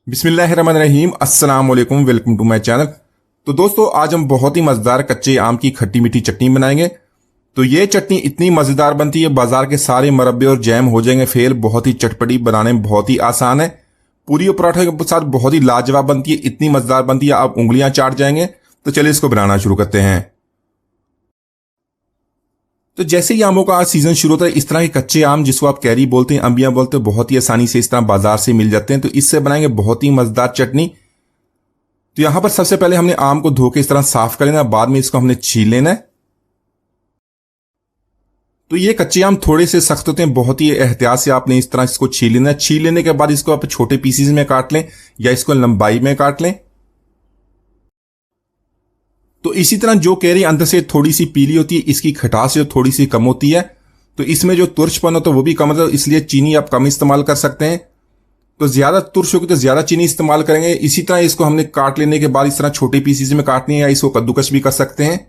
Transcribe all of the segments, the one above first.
बिस्मिल्लाहिर्रहमानिर्रहीम, अस्सलाम वालेकुम, वेलकम टू माय चैनल। तो दोस्तों, आज हम बहुत ही मज़ेदार कच्चे आम की खट्टी मीठी चटनी बनाएंगे। तो ये चटनी इतनी मज़ेदार बनती है, बाजार के सारे मरब्बे और जैम हो जाएंगे फेल। बहुत ही चटपटी, बनाने में बहुत ही आसान है। पूरी और पराठे के साथ बहुत ही लाजवाब बनती है, इतनी मज़ेदार बनती है आप उंगलियां चाट जाएंगे। तो चलिए इसको बनाना शुरू करते हैं। तो जैसे ही आमों का आज सीजन शुरू होता है, इस तरह के कच्चे आम जिसको आप कैरी बोलते हैं, अंबियां बोलते हैं, बहुत ही आसानी से इस तरह बाजार से मिल जाते हैं। तो इससे बनाएंगे बहुत ही मजेदार चटनी। तो यहां पर सबसे पहले हमने आम को धो के इस तरह साफ कर लेना, बाद में इसको हमने छील लेना है। तो ये कच्चे आम थोड़े से सख्त होते हैं, बहुत ही एहतियात से आपने इस तरह इसको छील लेना है। छील लेने के बाद इसको आप छोटे पीसीज में काट लें या इसको लंबाई में काट लें। तो इसी तरह जो कैरी अंदर से थोड़ी सी पीली होती है, इसकी खटास जो थोड़ी सी कम होती है, तो इसमें जो तुरछपन होता है वो भी कम होता है, इसलिए चीनी आप कम इस्तेमाल कर सकते हैं। तो ज्यादा तुरछ होगी तो ज्यादा चीनी इस्तेमाल करेंगे। इसी तरह इसको हमने काट लेने के बाद इस तरह छोटे पीसीज में काटनी है या इसको कद्दूकस भी कर सकते हैं।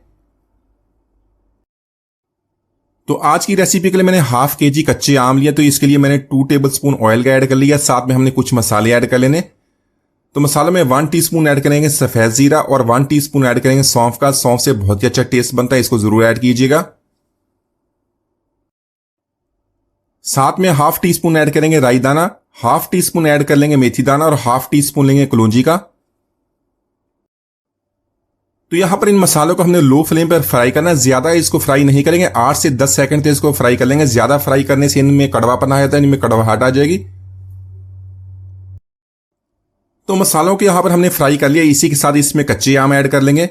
तो आज की रेसिपी के लिए मैंने हाफ केजी कच्चे आम लिया। तो इसके लिए मैंने 2 टेबलस्पून ऑयल का ऐड कर लिया, साथ में हमने कुछ मसाले ऐड कर लेने। तो मसाला में 1 टीस्पून ऐड करेंगे सफेद जीरा और 1 टीस्पून ऐड करेंगे सौंफ का। सौंफ से बहुत ही अच्छा टेस्ट बनता है, इसको जरूर ऐड कीजिएगा। साथ में हाफ टी स्पून ऐड करेंगे राई दाना, हाफ टी स्पून ऐड कर लेंगे मेथी दाना और हाफ टी स्पून लेंगे कलौंजी का। तो यहां पर इन मसालों को हमने लो फ्लेम पर फ्राई करना है, ज्यादा इसको फ्राई नहीं करेंगे, 8 से 10 सेकंड तक इसको फ्राई कर लेंगे। ज्यादा फ्राई करने से इनमें कड़वापन आ जाता है, इनमें कड़वाहट आ जाएगी। तो मसालों को यहां पर हमने फ्राई कर लिया। इसी के साथ इसमें कच्चे आम ऐड कर लेंगे।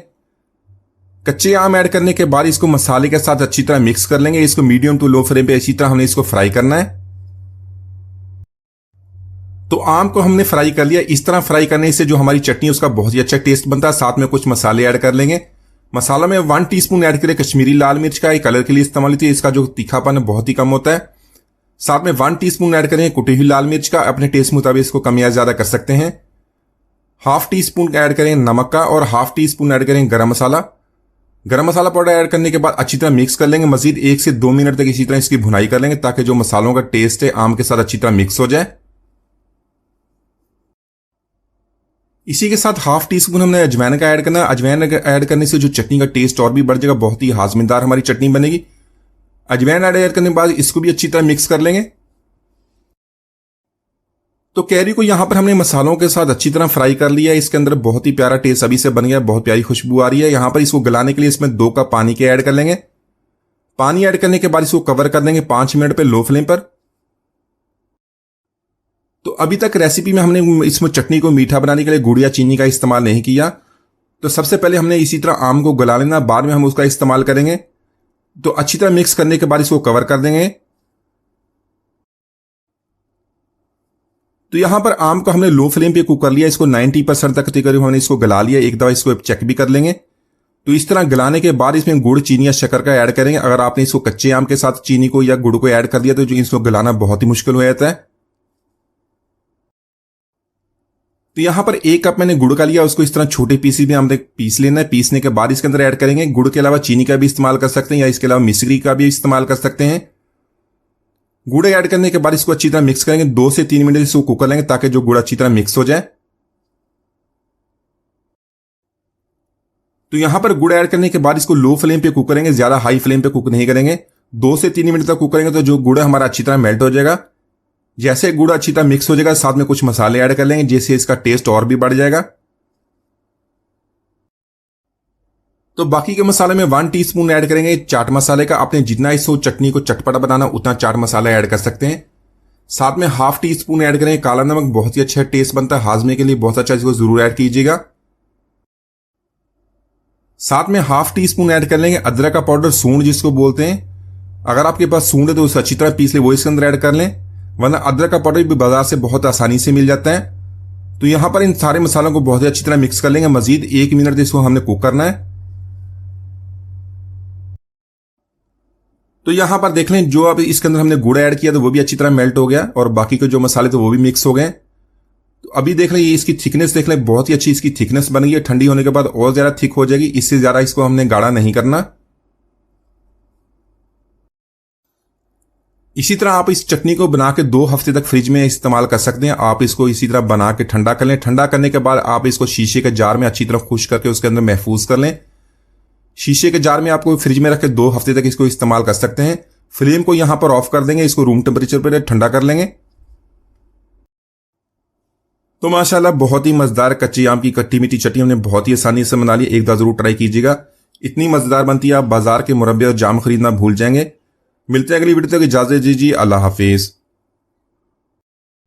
कच्चे आम ऐड करने के बाद इसको मसाले के साथ अच्छी तरह मिक्स कर लेंगे। इसको मीडियम टू लो फ्लेम पे इसी तरह हमने इसको फ्राई करना है। तो आम को हमने फ्राई कर लिया। इस तरह फ्राई करने से जो हमारी चटनी है उसका बहुत ही अच्छा टेस्ट बनता है। साथ में कुछ मसाले ऐड कर लेंगे। मसाला में 1 टीस्पून ऐड करें कश्मीरी लाल मिर्च का, कलर के लिए इस्तेमाल होती है, इसका जो तीखापन है बहुत ही कम होता है। साथ में 1 टीस्पून ऐड करें कुटी हुई लाल मिर्च का, अपने टेस्ट मुताबिक इसको कम या ज्यादा कर सकते हैं। हाफ टी स्पून ऐड करें नमक का और हाफ टी स्पून ऐड करें गरम मसाला। गरम मसाला पाउडर ऐड करने के बाद अच्छी तरह मिक्स कर लेंगे। मजीद 1 से 2 मिनट तक इसी तरह इसकी भुनाई कर लेंगे ताकि जो मसालों का टेस्ट है आम के साथ अच्छी तरह मिक्स हो जाए। इसी के साथ हाफ टी स्पून हमने अजवाइन का ऐड करना है। अजवाइन ऐड करने से जो चटनी का टेस्ट और भी बढ़ जाएगा, बहुत ही हाजमेदार हमारी चटनी बनेगी। अजवाइन ऐड करने के बाद इसको भी अच्छी तरह मिक्स कर लेंगे। तो कैरी को यहां पर हमने मसालों के साथ अच्छी तरह फ्राई कर लिया है। इसके अंदर बहुत ही प्यारा टेस्ट अभी से बन गया, बहुत प्यारी खुशबू आ रही है। यहां पर इसको गलाने के लिए इसमें 2 कप पानी के ऐड कर लेंगे। पानी ऐड करने के बाद इसको कवर कर देंगे 5 मिनट पे लो फ्लेम पर। तो अभी तक रेसिपी में हमने इसमें चटनी को मीठा बनाने के लिए गुड़ या चीनी का इस्तेमाल नहीं किया। तो सबसे पहले हमने इसी तरह आम को गला लेना, बाद में हम उसका इस्तेमाल करेंगे। तो अच्छी तरह मिक्स करने के बाद इसको कवर कर देंगे। तो यहां पर आम को हमने लो फ्लेम पे कुक कर लिया, इसको 90% तक करीब हमने इसको गला लिया। एक दफा इसको चेक भी कर लेंगे। तो इस तरह गलाने के बाद इसमें गुड़, चीनी या शक्कर का ऐड करेंगे। अगर आपने इसको कच्चे आम के साथ चीनी को या गुड़ को ऐड कर दिया तो जो इसको गलाना बहुत ही मुश्किल हो जाता है। तो यहां पर 1 कप मैंने गुड़ का लिया, उसको इस तरह छोटे पीसी में हमने पीस लेना है। पीसने के बाद इसके अंदर ऐड करेंगे। गुड़ के अलावा चीनी का भी इस्तेमाल कर सकते हैं या इसके अलावा मिश्री का भी इस्तेमाल कर सकते हैं। गुड़ ऐड करने के बाद इसको अच्छी तरह मिक्स करेंगे। 2 से 3 मिनट इसको कुक कर लेंगे ताकि जो गुड़ अच्छी तरह मिक्स हो जाए। तो यहां पर गुड़ ऐड करने के बाद इसको लो फ्लेम पे कुक करेंगे, ज्यादा हाई फ्लेम पे कुक नहीं करेंगे। 2 से 3 मिनट तक कुक करेंगे तो जो गुड़ हमारा अच्छी तरह मेल्ट हो जाएगा। जैसे गुड़ अच्छी तरह मिक्स हो जाएगा, साथ में कुछ मसाले ऐड कर लेंगे जिससे इसका टेस्ट और भी बढ़ जाएगा। तो बाकी के मसाले में 1 टीस्पून ऐड करेंगे चाट मसाले का। आपने जितना इस चटनी को चटपटा बनाना उतना चाट मसाला ऐड कर सकते हैं। साथ में हाफ टी स्पून ऐड करेंगे काला नमक, बहुत ही अच्छा टेस्ट बनता है, हाजमे के लिए बहुत अच्छा, इसको जरूर ऐड कीजिएगा। साथ में हाफ टी स्पून ऐड कर लेंगे अदरक का पाउडर, सूंड जिसको बोलते हैं। अगर आपके पास सूंड है तो उसे अच्छी तरह पीस ले, वो इसके अंदर ऐड कर लें, वरना अदरक का पाउडर भी बाजार से बहुत आसानी से मिल जाता है। तो यहां पर इन सारे मसालों को बहुत ही अच्छी तरह मिक्स कर लेंगे। मजीद 1 मिनट इसको हमने कुक करना है। तो यहां पर देख लें, जो अब इसके अंदर हमने गुड़ ऐड किया तो वो भी अच्छी तरह मेल्ट हो गया और बाकी के जो मसाले थे वो भी मिक्स हो गए। तो अभी देख लें, ये इसकी थिकनेस देख लें, बहुत ही अच्छी इसकी थिकनेस बन गई है। ठंडी होने के बाद और ज्यादा थिक हो जाएगी, इससे ज्यादा इसको हमने गाढ़ा नहीं करना। इसी तरह आप इस चटनी को बना के 2 हफ्ते तक फ्रिज में इस्तेमाल कर सकते हैं। आप इसको इसी तरह बना के ठंडा कर लें। ठंडा करने के बाद आप इसको शीशे के जार में अच्छी तरह खुश्क करके उसके अंदर महफूज कर लें। शीशे के जार में आपको फ्रिज में रख के 2 हफ्ते तक इसको इस्तेमाल कर सकते हैं। फ्लेम को यहां पर ऑफ कर देंगे, इसको रूम टेम्परेचर पर ठंडा कर लेंगे। तो माशाल्लाह बहुत ही मजेदार कच्ची आम की खट्टी मीठी चटनी हमने बहुत ही आसानी से बना ली। एक बार जरूर ट्राई कीजिएगा, इतनी मजेदार बनती है आप बाजार के मुरब्बे और जाम खरीदना भूल जाएंगे। मिलते हैं अगली वीडियो तक, इजाजत दीजिए, अल्लाह हाफिज।